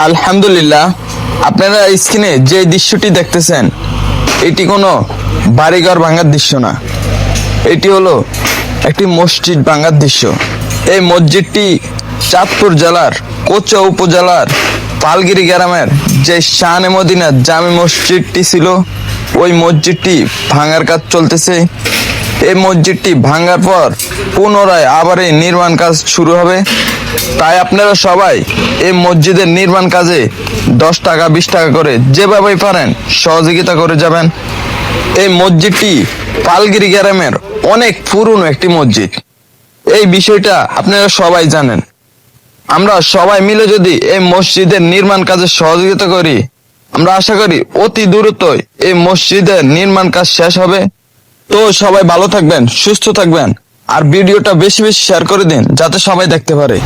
আলহামদুলিল্লাহ, আপনারা স্ক্রিনে যে দৃশ্যটি দেখতেছেন এটি কোনো বাড়িঘর ভাঙার দৃশ্য না, এটি হলো একটি মসজিদ ভাঙার দৃশ্য। এই মসজিদটি চাঁদপুর জেলার কোচা উপজেলার পালগিরি গ্রামের যে শানে মদিনা জামে মসজিদটি ছিল, ওই মসজিদটি ভাঙার কাজ চলতেছে। এই মসজিদটি ভাঙার পর পুনরায় আবার এই নির্মাণ কাজ শুরু হবে। তাই আপনারা সবাই এই মসজিদের নির্মাণ কাজে 10 টাকা 20 টাকা করে যেভাবেই পারেন সহযোগিতা করে যাবেন। এই মসজিদটি পালগিরি গ্রামের অনেক পুরনো একটি মসজিদ, এই বিষয়টা আপনারা সবাই জানেন। আমরা সবাই মিলে যদি এই মসজিদের নির্মাণ কাজে সহযোগিতা করি, আমরা আশা করি অতি দ্রুতই এই মসজিদের নির্মাণ কাজ শেষ হবে। তো সবাই ভালো থাকবেন, সুস্থ থাকবেন, আর ভিডিওটা বেশি বেশি শেয়ার করে দিন যাতে সবাই দেখতে পারে।